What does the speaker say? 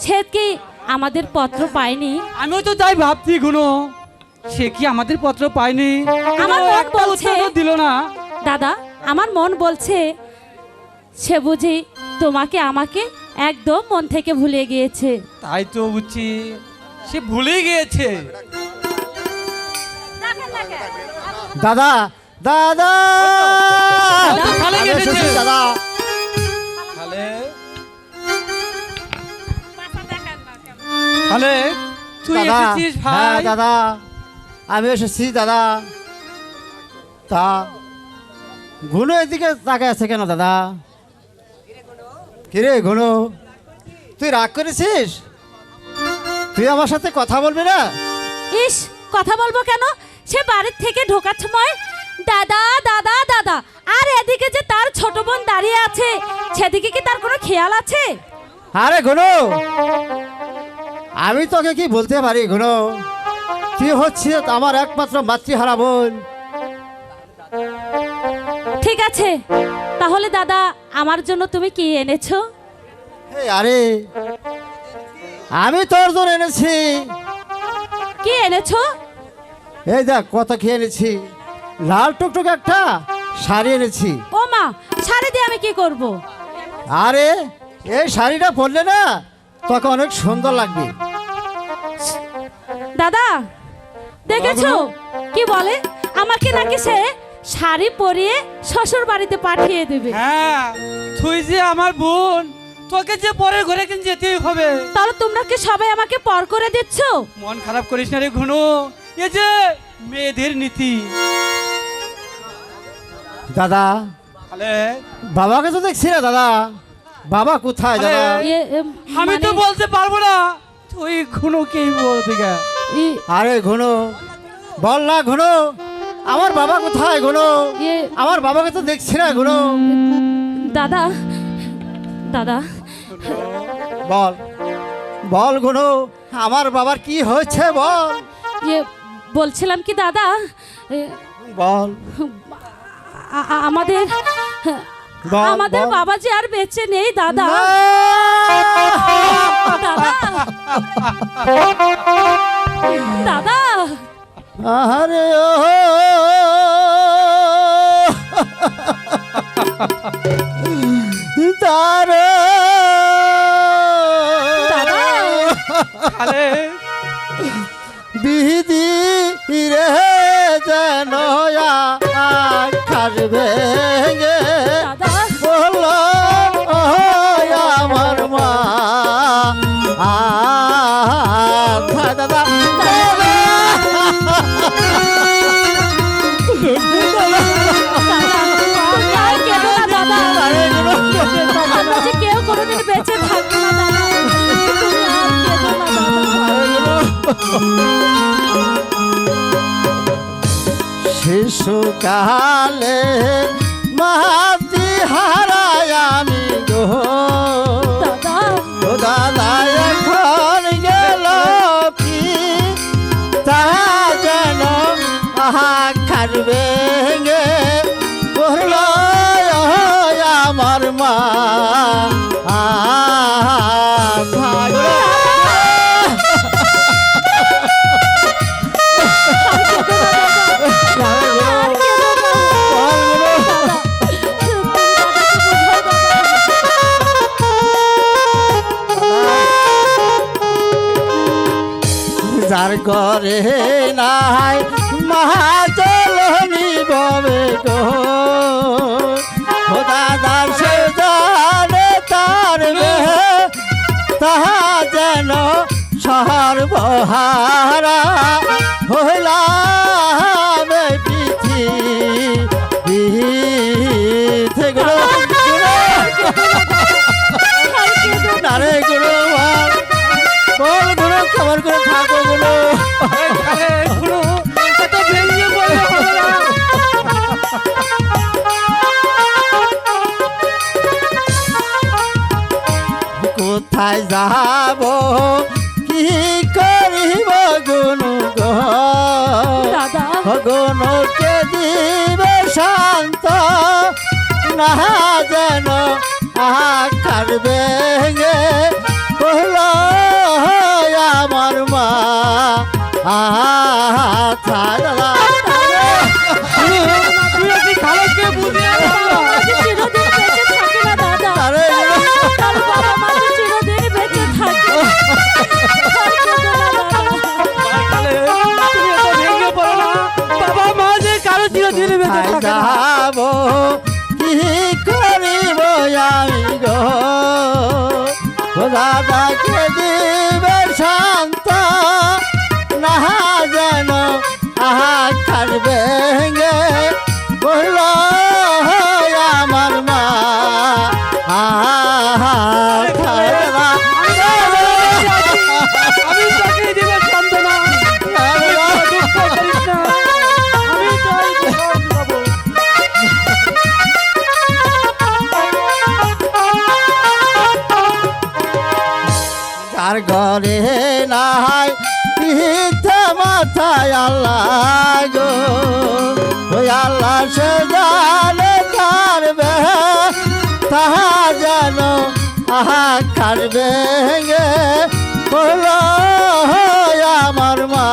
সে কি আমাদের পত্র পায়নি? আমিও তো তাই ভাবছি গুনো, সে কি আমাদের পত্র পায়নি? আমার মন একটা বলছে উত্তরও দিল না। দাদা, আমার মন বলছে সে বুঝি তোমাকে আমাকে একদম মন থেকে ভুলে গিয়েছে। তাই তো বুঝছি, সে ভুলেই গিয়েছে। দাদা দাদা ওই তো খালে আমি গেছে। এসেছি দাদা। খালে খালে তুই দাদা এসেছিস হ্যাঁ ভাই? দাদা আমি এসেছি দাদা। তা ঘুনো এদিকে তাকায় আছে কেন দাদা? কিরে ঘুনো, তুই রাগ করেছিস? তুই আমার সাথে কথা বলবি না? ইস, কথা বলবো কেন? সে বাড়ির থেকে ঢোকার সময় দাদা দাদা দাদা, আর এদিকে যে তার ছোট বোন দাঁড়িয়ে আছে, সেদিকে কি তার কোনো খেয়াল আছে? আরে ঘুনো, আমি তোকে কি বলতে পারি ঘুনো? তুই হচ্ছিস আমার একমাত্র মাতৃহারা বোন। ঠিক আছে, তাহলে দাদা আমার জন্য তুমি কি এনেছো? এই আরে আমি তোর জন্য এনেছি। কি এনেছো? এই দেখ কত খেয়ে এনেছি। লাল টুকটুক একটা শাড়ি এনেছি। ও মা, শাড়ি দিয়ে আমি কি করব? আরে এই শাড়িটা পরলে না তোকে অনেক সুন্দর লাগবে। দাদা দেখেছো কি বলে, আমাকে নাকি সে শাড়ি পরিয়ে শ্বশুর বাড়িতে পাঠিয়ে দেবে। হ্যাঁ, তুই যে আমার বোন, তোকে যে পরের ঘরে কিন্তু যেতেই হবে। তাহলে তোমরা কি সবাই আমাকে পর করে দিচ্ছ? মন খারাপ করিস না রে ঘুনো, এ যে মেয়েদের নীতি। দাদা খালে বাবাকে তো দেখছি না দাদা। বাবা কোথায় দাদা? আমি তো মানে, বলতে পারবো না, তুই ঘুনোকেই বল থেকে। আরে ঘুনো বল না ঘুনো, আমার বাবা কোথায় ঘুনো? আমার বাবাকে তো দেখছি না ঘুনো। দাদা দাদা বল বল ঘুনো, আমার বাবার কি হয়েছে বল। বলছিলাম কি দাদা, বল আমাদের বল, আমাদের বল। বাবা যে আর বেঁচে নেই দাদা। না! দাদা দাদা আরে ও তার খালে বিধি রে যেন আকাশ ভেঙে দাদা বলল আমার মা দাদা আর কেঁদো না দাদা, আমরা যে কেউ কোনোদিন বেঁচে থাকবো না দাদা, তুমি আর কেঁদো না দাদা। শিশুকালে মাতি হারায় আমি গো দাদা ও দাদা এখন গেল কি তা যেন আহার ভেঙে বলল আমার মা আর কেঁদো না দাদা, তুমি দাদাকে বোঝাও দাদা। যার ঘরে নাই মহাজলনি ববে গো ও দাদা সে জানে তার মেয়ে তাহা যেন সর্বহারা হইলাম পৃথিবী থেকে নারে গুরু বল গুরু খবর করে থাকো গুরু। খালে ঘুনো এত ভেঙে বলে হবে না। কোথায় যাব কি করিব গুনু গো দাদা গুনুকে দিবে শান্ত না যেন আকার ভেঙে বলল দাদাকে দিবে শান্ত না যেন আকার ভেঙে বলল আমার মা দাদা আমি তোকে দিব সান্ত্বনা দুঃখ করিস না আমি তোর দেবো যার ঘরে নাই পিঠে মাথায় আল্লাহ গো ওই আল্লাহ সে জানে কারবে তাহা যেন আহা কারবে গে বলো আমার মা